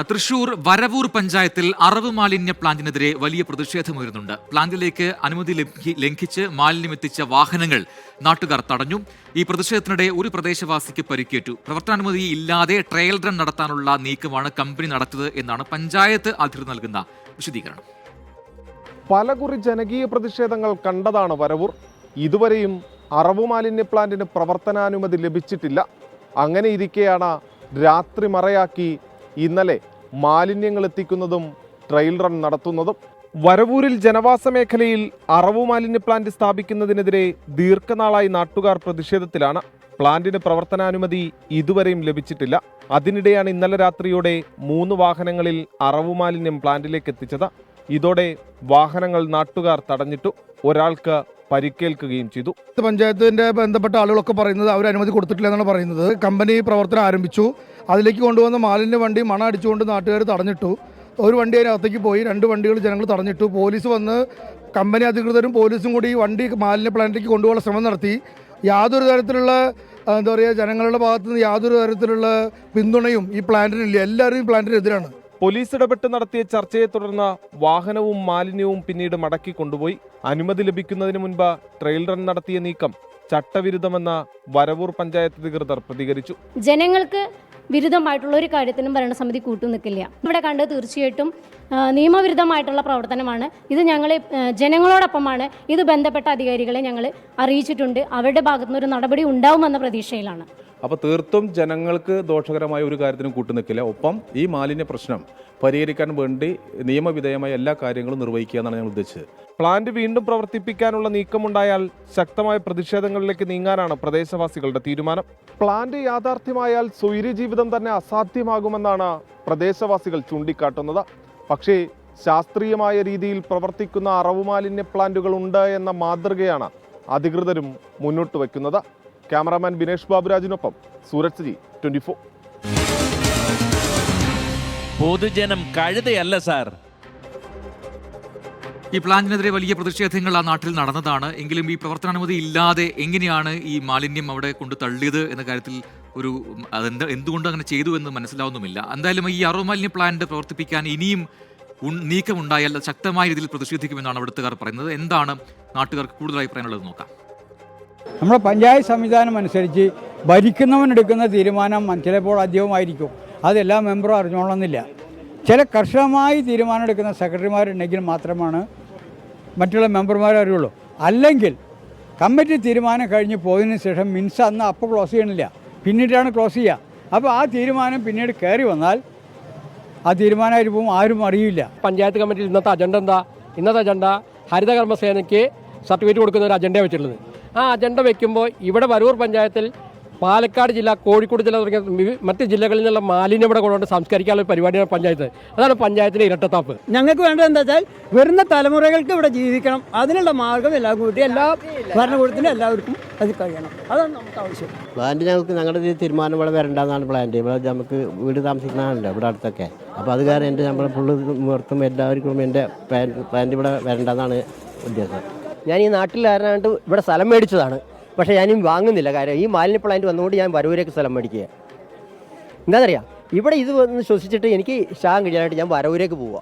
തൃശൂർ വരവൂർ പഞ്ചായത്തിൽ അറവ് മാലിന്യ പ്ലാന്റിനെതിരെ വലിയ പ്രതിഷേധമുയരുന്നുണ്ട്. പ്ലാന്റിലേക്ക് അനുമതി ലംഘിച്ച് മാലിന്യം എത്തിച്ച വാഹനങ്ങൾ നാട്ടുകാർ തടഞ്ഞു. ഈ പ്രതിഷേധത്തിനിടെ ഒരു പ്രദേശവാസിക്ക് പരിക്കേറ്റു. പ്രവർത്തനാനുമതി ഇല്ലാതെ ട്രയൽ റൺ നടത്താനുള്ള നീക്കമാണ് കമ്പനി നടത്തിയത് എന്നാണ് പഞ്ചായത്ത് അധികൃതർ നൽകുന്ന വിശദീകരണം. പലകുറി ജനകീയ പ്രതിഷേധങ്ങൾ കണ്ടതാണ് വരവൂർ. ഇതുവരെയും അറവ് മാലിന്യ പ്ലാന്റിന് പ്രവർത്തനാനുമതി ലഭിച്ചിട്ടില്ല. അങ്ങനെ ഇരിക്കെയാണ് രാത്രി മറയാക്കി ഇന്നലെ മാലിന്യങ്ങൾ എത്തിക്കുന്നതും ട്രയൽ റൺ നടത്തുന്നതും. വരവൂരിൽ ജനവാസ മേഖലയിൽ അറവു മാലിന്യ പ്ലാന്റ് സ്ഥാപിക്കുന്നതിനെതിരെ ദീർഘനാളായി നാട്ടുകാർ പ്രതിഷേധത്തിലാണ്. പ്ലാന്റിന് പ്രവർത്തനാനുമതി ഇതുവരെയും ലഭിച്ചിട്ടില്ല. അതിനിടെയാണ് ഇന്നലെ രാത്രിയോടെ 3 വാഹനങ്ങളിൽ അറവു മാലിന്യം പ്ലാന്റിലേക്ക് എത്തിച്ചത്. ഇതോടെ വാഹനങ്ങൾ നാട്ടുകാർ തടഞ്ഞിട്ടു. ഒരാൾക്ക് പരിക്കേൽക്കുകയും ചെയ്തു. പഞ്ചായത്തിന്റെ ബന്ധപ്പെട്ട ആളുകളൊക്കെ പറയുന്നത് അവർ അനുമതി കൊടുത്തിട്ടില്ല എന്നാണ് പറയുന്നത്. കമ്പനി പ്രവർത്തനം ആരംഭിച്ചു. അതിലേക്ക് കൊണ്ടുവന്ന മാലിന്യ വണ്ടി മണ അടിച്ചുകൊണ്ട് നാട്ടുകാർ തടഞ്ഞിട്ടു. ഒരു വണ്ടി അതിനകത്തേക്ക് പോയി, 2 വണ്ടികൾ ജനങ്ങൾ തടഞ്ഞിട്ടു. പോലീസ് വന്ന് കമ്പനി അധികൃതരും പോലീസും കൂടി വണ്ടി മാലിന്യ പ്ലാന്റിലേക്ക് കൊണ്ടുപോകാനുള്ള ശ്രമം നടത്തി. യാതൊരു തരത്തിലുള്ള ജനങ്ങളുടെ ഭാഗത്തു നിന്ന് യാതൊരു തരത്തിലുള്ള പിന്തുണയും ഈ പ്ലാന്റിനില്ല. എല്ലാവരും ഈ പ്ലാന്റിനെതിരാണ്. പോലീസ് ഇടപെട്ട് നടത്തിയ ചർച്ചയെ തുടർന്ന് വാഹനവും മാലിന്യവും പിന്നീട് മടക്കി കൊണ്ടുപോയി. അനുമതി ലഭിക്കുന്നതിന് മുൻപ് ട്രയൽ റൺ നടത്തിയ നീക്കം ചട്ടവിരുദ്ധമെന്ന് വരവൂർ പഞ്ചായത്ത് അധികൃതർ പ്രതികരിച്ചു. ജനങ്ങൾക്ക് വിരുദ്ധമായിട്ടുള്ള ഒരു കാര്യത്തിനും ഭരണസമിതി കൂട്ടുനിൽക്കില്ല. ഇവിടെ കണ്ടത് തീർച്ചയായിട്ടും നിയമവിരുദ്ധമായിട്ടുള്ള പ്രവർത്തനമാണ്. ഇത് ഞങ്ങൾ ജനങ്ങളോടൊപ്പമാണ്. ഇത് ബന്ധപ്പെട്ട അധികാരികളെ ഞങ്ങൾ അറിയിച്ചിട്ടുണ്ട്. അവരുടെ ഭാഗത്തുനിന്ന് ഒരു നടപടി ഉണ്ടാവുമെന്ന പ്രതീക്ഷയിലാണ്. അപ്പോൾ തീർത്തും ജനങ്ങൾക്ക് ദോഷകരമായ ഒരു കാര്യത്തിനും കൂട്ടുനിൽക്കില്ല. ഒപ്പം ഈ മാലിന്യ പ്രശ്നം പരിഹരിക്കാൻ വേണ്ടി നിയമവിധേയമായ എല്ലാ കാര്യങ്ങളും നിർവഹിക്കുക എന്നാണ് ഞങ്ങൾ ഉദ്ദേശിച്ചത്. പ്ലാന്റ് വീണ്ടും പ്രവർത്തിപ്പിക്കാനുള്ള നീക്കമുണ്ടായാൽ ശക്തമായ പ്രതിഷേധങ്ങളിലേക്ക് നീങ്ങാനാണ് പ്രദേശവാസികളുടെ തീരുമാനം. പ്ലാന്റ് യാഥാർത്ഥ്യമായാൽ സ്വൈര്യജീവിതം തന്നെ അസാധ്യമാകുമെന്നാണ് പ്രദേശവാസികൾ ചൂണ്ടിക്കാട്ടുന്നത്. പക്ഷേ ശാസ്ത്രീയമായ രീതിയിൽ പ്രവർത്തിക്കുന്ന അറവു മാലിന്യ പ്ലാന്റുകൾ ഉണ്ട് എന്ന മാതൃകയാണ് അധികൃതരും മുന്നോട്ട് വയ്ക്കുന്നത്. ക്യാമറാമാൻ ബിനേഷ് ബാബുരാജിനൊപ്പം സൂരജ് ജി, 24. പൊതുജനം കഴുതയല്ല സാർ. ഈ പ്ലാന്റിനെതിരെ വലിയ പ്രതിഷേധങ്ങൾ ആ നാട്ടിൽ നടന്നതാണ്. എങ്കിലും ഈ പ്രവർത്തനാനുമതി ഇല്ലാതെ എങ്ങനെയാണ് ഈ മാലിന്യം അവിടെ കൊണ്ട് തള്ളിയത് എന്ന കാര്യത്തിൽ എന്തുകൊണ്ട് അങ്ങനെ ചെയ്തു എന്ന് മനസ്സിലാവുന്നുമില്ല. എന്തായാലും ഈ അറവ് മാലിന്യ പ്ലാന്റ് പ്രവർത്തിപ്പിക്കാൻ ഇനിയും നീക്കമുണ്ടായാൽ ശക്തമായ രീതിയിൽ പ്രതിഷേധിക്കുമെന്നാണ് അവിടുത്തുകാർ പറയുന്നത്. എന്താണ് നാട്ടുകാർക്ക് കൂടുതൽ അഭിപ്രായമുള്ളത് നോക്കാം. നമ്മുടെ പഞ്ചായത്ത് സംവിധാനം അനുസരിച്ച് ഭരിക്കുന്നവനെടുക്കുന്ന തീരുമാനം ചിലപ്പോൾ അധികമായിരിക്കും. അതെല്ലാ മെമ്പറും അറിഞ്ഞോളണമെന്നില്ല. ചില കർശനമായി തീരുമാനമെടുക്കുന്ന സെക്രട്ടറിമാരുണ്ടെങ്കിൽ മാത്രമാണ് മറ്റുള്ള മെമ്പർമാരെ അറിയുള്ളൂ. അല്ലെങ്കിൽ കമ്മിറ്റി തീരുമാനം കഴിഞ്ഞ് പോയതിനു ശേഷം മിൻസ് അന്ന് അപ്പോൾ ക്ലോസ് ചെയ്യണില്ല, പിന്നീടാണ് ക്ലോസ് ചെയ്യുക. അപ്പോൾ ആ തീരുമാനം പിന്നീട് കയറി വന്നാൽ ആ തീരുമാനമായിരിക്കും ആരും അറിയില്ല. പഞ്ചായത്ത് കമ്മിറ്റിയിൽ ഇന്നത്തെ അജണ്ട എന്താ? ഇന്നത്തെ അജണ്ട ഹരിതകർമ്മസേനയ്ക്ക് സർട്ടിഫിക്കറ്റ് കൊടുക്കുന്ന ഒരു അജണ്ട വെച്ചിട്ടുള്ളത്. ആ അജണ്ട വയ്ക്കുമ്പോൾ ഇവിടെ വരവൂർ പഞ്ചായത്തിൽ പാലക്കാട് ജില്ല, കോഴിക്കോട് ജില്ല തുടങ്ങിയ മറ്റ് ജില്ലകളിൽ നിന്നുള്ള മാലിന്യം ഇവിടെ കൊണ്ടുകൊണ്ട് സംസ്കരിക്കാനുള്ള പരിപാടിയാണ് പഞ്ചായത്ത്. അതാണ് പഞ്ചായത്തിന്റെ ഇരട്ടത്താപ്പ്. ഞങ്ങൾക്ക് വേണ്ടത് എന്താ വെച്ചാൽ വരുന്ന തലമുറകൾക്ക് ഇവിടെ ജീവിക്കണം. അതിനുള്ള മാർഗം എല്ലാം കൂട്ടി എല്ലാ ഭരണകൂടത്തിനും എല്ലാവർക്കും അത് കഴിയണം. അതാണ് നമുക്ക് ആവശ്യം. പ്ലാന്റ് ഞങ്ങളുടെ തീരുമാനം ഇവിടെ വരണ്ടെന്നാണ് പ്ലാന്റ്. ഇവിടെ നമുക്ക് വീട് താമസിക്കുന്നതാണല്ലോ ഇവിടെ അടുത്തൊക്കെ. അപ്പോൾ അത് കാരണം എൻ്റെ നമ്മളെ ഫുള്ള് മുഹൂർത്തം എല്ലാവർക്കും എൻ്റെ പ്ലാന്റ് ഇവിടെ വരണ്ടെന്നാണ് ഉദ്ദേശം. ഞാൻ ഈ നാട്ടിലാരാണ്ട് ഇവിടെ സ്ഥലം മേടിച്ചതാണ്. പക്ഷേ ഞാനും വാങ്ങുന്നില്ല. കാര്യം ഈ മാലിന്യ പ്ലാന്റ് വന്നുകൊണ്ട് ഞാൻ വരവൂരേക്ക് സ്ഥലം മേടിക്കുക. എന്താണെന്നറിയാം, ഇവിടെ ഇത് വന്ന് ശ്വസിച്ചിട്ട് എനിക്ക് ശാഖം കഴിയാനായിട്ട് ഞാൻ വരവൂരേക്ക് പോവുക.